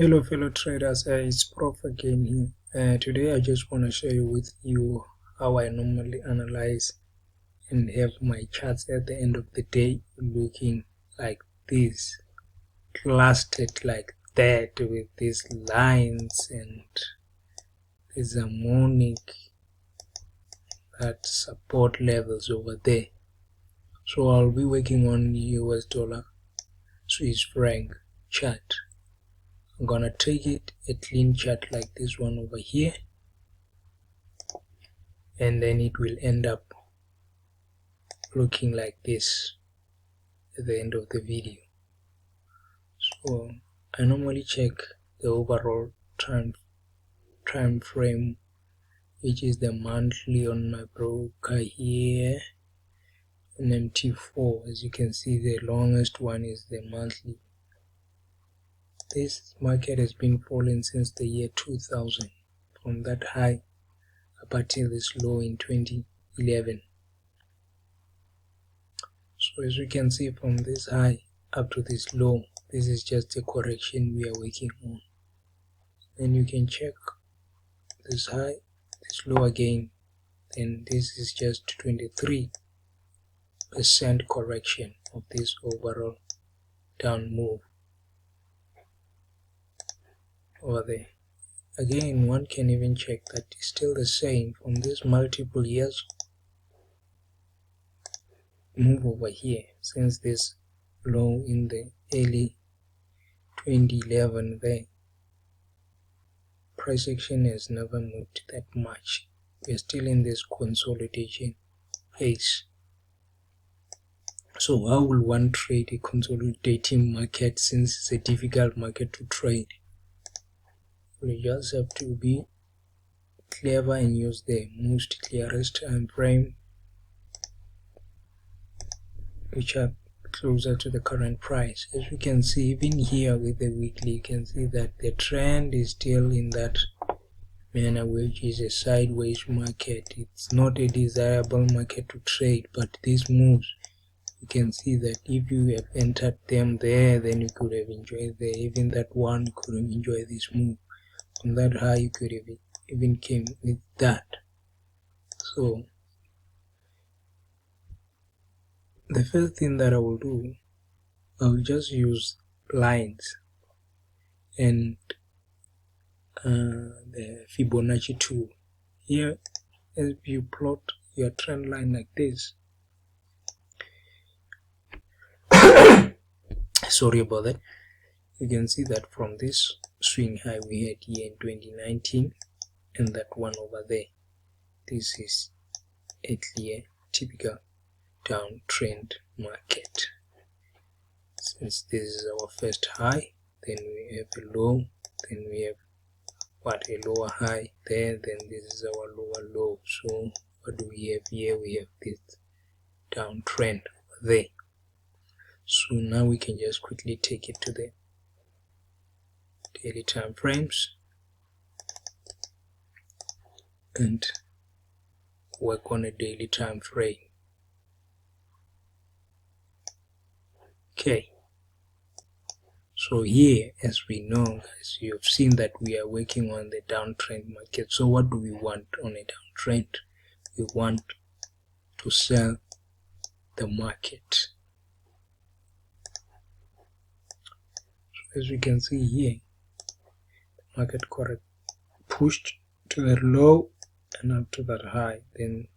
Hello fellow traders, it's Prof again here. Today I just want to share with you how I normally analyze and have my charts at the end of the day looking like this, clustered like that with these lines and these harmonic that support levels over there. So I'll be working on US dollar Swiss franc chart. I'm gonna take it a clean chart like this one over here, and then it will end up looking like this at the end of the video. So I normally check the overall time frame, which is the monthly on my broker here on MT4. As you can see, the longest one is the monthly. This market has been falling since the year 2000, from that high up until this low in 2011. So as you can see, from this high up to this low, this is just a correction we are working on. Then you can check this high, this low again, and this is just 23% correction of this overall down move over there. Again, one can even check that it's still the same from this multiple years move over here, since this low in the early 2011 there. Price action has never moved that much. We are still in this consolidation phase. So how will one trade a consolidating market, since it's a difficult market to trade? You just have to be clever and use the most clearest time frame, which are closer to the current price. As you can see, even here with the weekly, you can see that the trend is still in that manner, which is a sideways market. It's not a desirable market to trade, but these moves, you can see that if you have entered them there, then you could have enjoyed there. Even that one could have enjoyed this move. From that high, you could have even came with that. So the first thing that I will do, I will just use lines and the Fibonacci tool. Here, as you plot your trend line like this, sorry about that, you can see that from this swing high we had here in 2019 and that one over there, this is a clear typical downtrend market. Since this is our first high, then we have a low, then we have a lower high there, then this is our lower low. So what do we have here? We have this downtrend over there. So now we can just quickly take it to the daily time frames and work on a daily time frame. Okay, so here, as we know, guys, you have seen that we are working on the downtrend market. So what do we want on a downtrend? We want to sell the market. So as we can see here, the market correct pushed to the low and up to that high. Then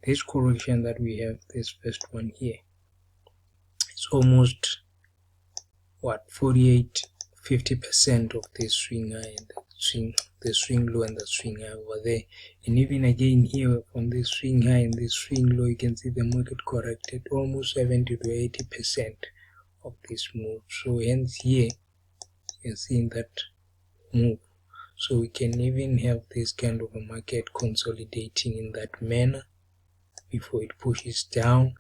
this correction that we have, this first one here, it's almost 48-50% of this swing high and the swing low and the swing high over there. And even again here, from this swing high and this swing low, you can see the market corrected almost 70 to 80% of this move. So hence here you're seeing that move. So we can even have this kind of a market consolidating in that manner before it pushes down,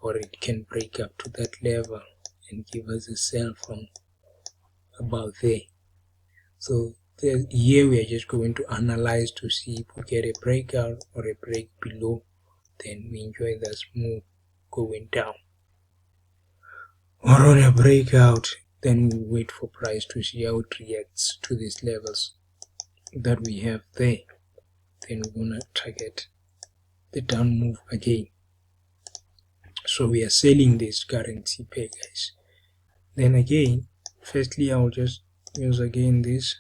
or it can break up to that level and give us a sell from about there. So here we are just going to analyze to see if we get a breakout or a break below, then we enjoy this move going down. Or on a breakout then we'll wait for price to see how it reacts to these levels that we have there. Then we're gonna target the down move again. So we are selling this currency pair, guys. Then again, firstly I'll just use again this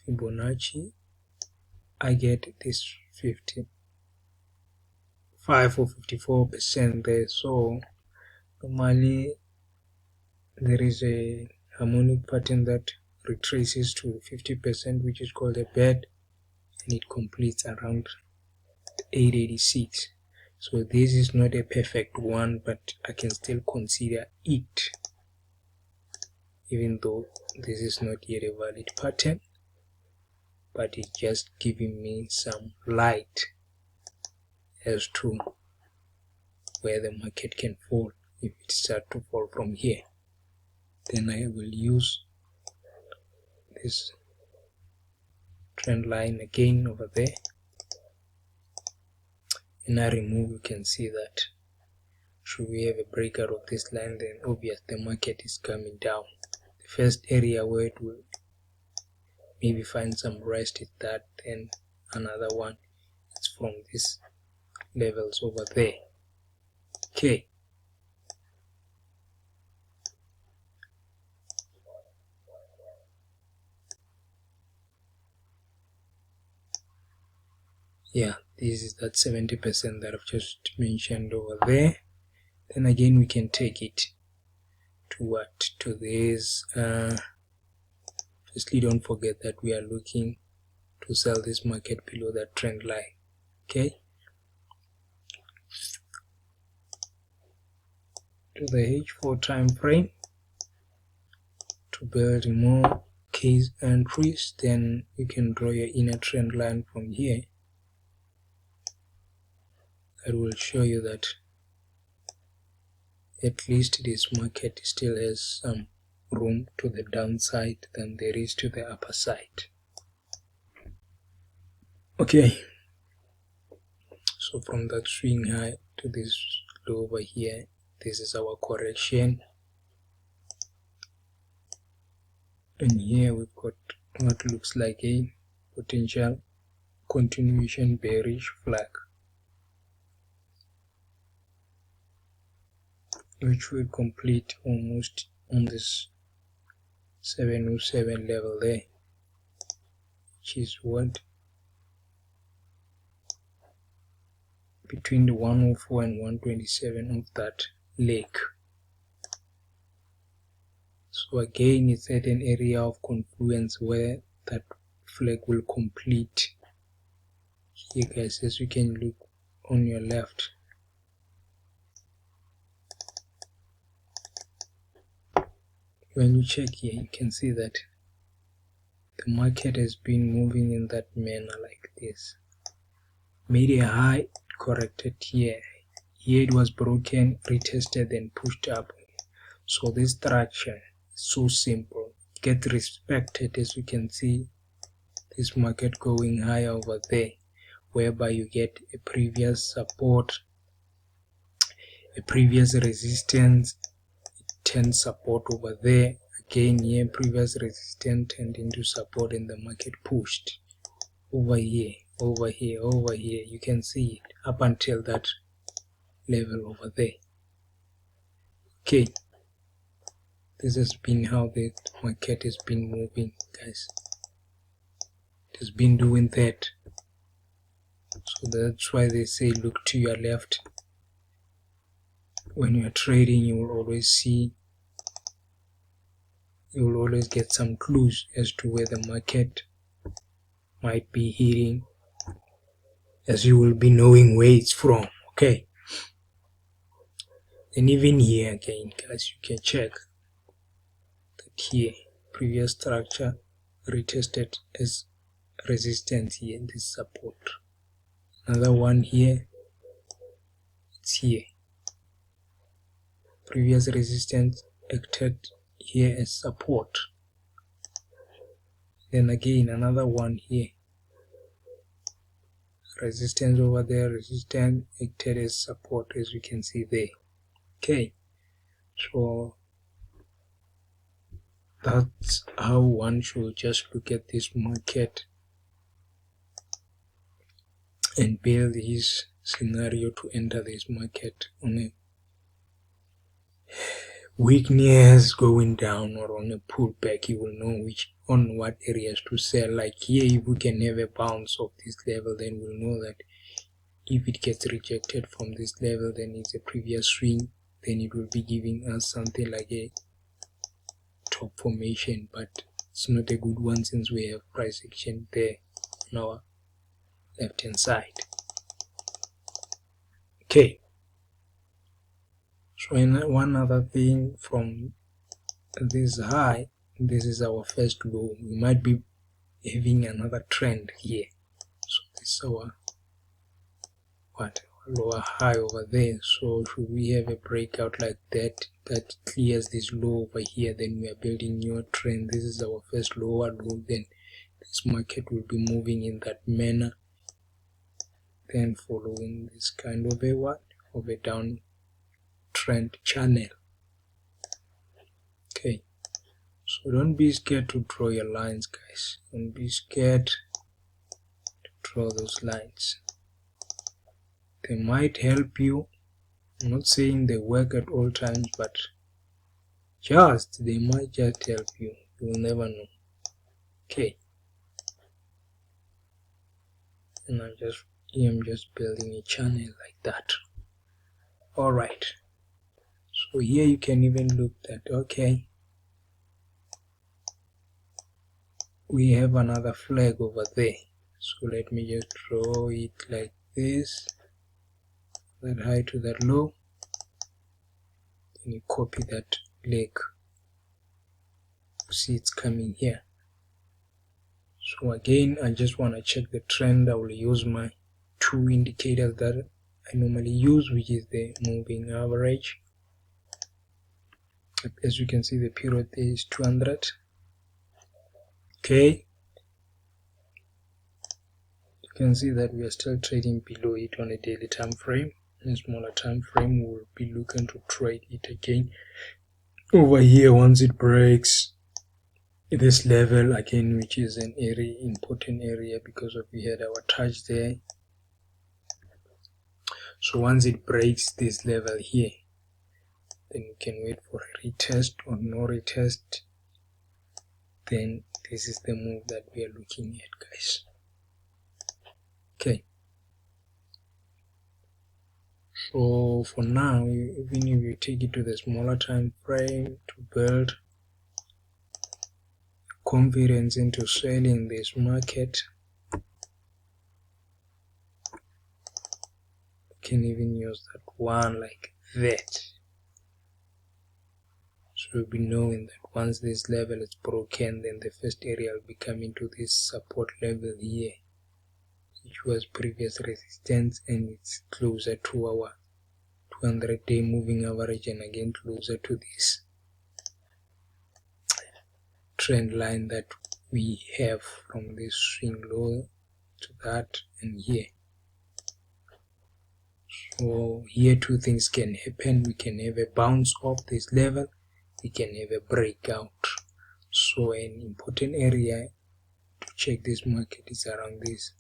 Fibonacci. I get this 55 or 54% there. So normally there is a harmonic pattern that retraces to 50%, which is called a bed, and it completes around 886. So this is not a perfect one, but I can still consider it, even though this is not yet a valid pattern, but it's just giving me some light as to where the market can fall if it starts to fall from here. Then I will use this trend line again over there, and I remove. You can see that should we have a breakout of this line, then obviously the market is coming down. The first area where it will maybe find some rest is that, then another one is from these levels over there. Okay, yeah, this is that 70% that I've just mentioned over there. Then again we can take it to what? To this. Firstly, don't forget that we are looking to sell this market below that trend line. Okay, to the H4 time frame to build more case entries. Then you can draw your inner trend line from here. That will show you that at least this market still has some room to the downside than there is to the upper side. Okay, so from that swing high to this low over here, this is our correction, and here we've got what looks like a potential continuation bearish flag, which will complete almost on this 707 level there, which is what? Between the 104 and 127 of that leg. So again, it's at an area of confluence where that flag will complete. Here guys, as you can look on your left, when you check here, you can see that the market has been moving in that manner like this. Made a high, corrected here. Here it was broken, retested, and pushed up. So this structure is so simple. Get respected, as you can see this market going high over there, whereby you get a previous support, a previous resistance, turns support over there. Again here, previous resistance turned into support, and the market pushed over here, over here, over here. You can see it up until that level over there. Okay, this has been how the market has been moving, guys. It has been doing that. So that's why they say look to your left. When you are trading, you will always see, you will always get some clues as to where the market might be hitting, as you will be knowing where it's from. Okay, and even here again, guys, you can check that here previous structure retested as resistance here, this support. Another one here, it's here, previous resistance acted here as support. Then again another one here, resistance over there, resistance acted as support, as you can see there. Okay, so that's how one should just look at this market and build his scenario to enter this market on a weakness going down or on a pullback. You will know on what areas to sell. Like here, if we can have a bounce of this level, then we'll know that if it gets rejected from this level, then it's a previous swing, then it will be giving us something like a top formation, but it's not a good one since we have price action there on our left hand side. Okay, so one other thing, from this high, this is our first low. We might be having another trend here. So this is our lower high over there. So should we have a breakout like that clears this low over here, then we are building new trend. This is our first lower low, then this market will be moving in that manner, then following this kind of a down trend channel. Okay, so don't be scared to draw your lines, guys. Don't be scared to draw those lines. They might help you. I'm not saying they work at all times, but they might just help you. You will never know. Okay, and I'm just building a channel like that. All right, so here you can even look at, okay, we have another flag over there. So let me just draw it like this, that high to that low, then you copy that leg. See, it's coming here. So again, I just want to check the trend. I will use my two indicators that I normally use, which is the moving average. As you can see, the period there is 200. Okay, you can see that we are still trading below it on a daily time frame. In a smaller time frame, we will be looking to trade it again over here once it breaks this level again, which is an important area because we had our touch there. So once it breaks this level here, then we can wait for a retest or no retest. Then this is the move that we are looking at, guys. Okay, so for now, even if you take it to the smaller time frame to build confidence into selling this market, you can even use that one like that. So you'll be knowing that once this level is broken, then the first area will be coming to this support level here, which was previous resistance, and it's closer to our 200-day moving average, and again closer to this trend line that we have from this swing low to that and here. So here two things can happen. We can have a bounce off this level, we can have a breakout. So an important area to check this market is around this.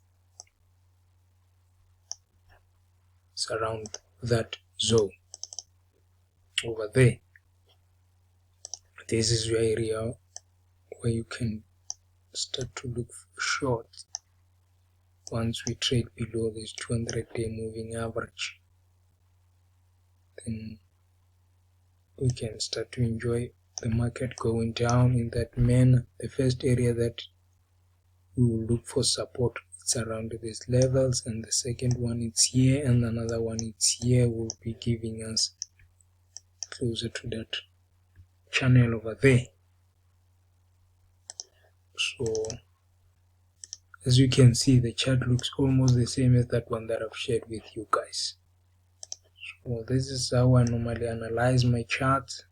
It's around that zone over there. This is your area where you can start to look for shorts once we trade below this 200-day moving average. Then we can start to enjoy the market going down in that manner. The first area that we will look for support is around these levels, and the second one is here, and another one is here, will be giving us closer to that channel over there. So as you can see, the chart looks almost the same as that one that I've shared with you guys. So this is how I normally analyze my charts,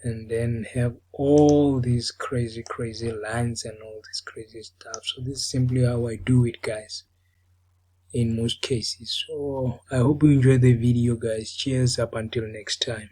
and then have all these crazy lines and all this crazy stuff. So this is simply how I do it, guys, in most cases. So I hope you enjoyed the video, guys. Cheers, up until next time.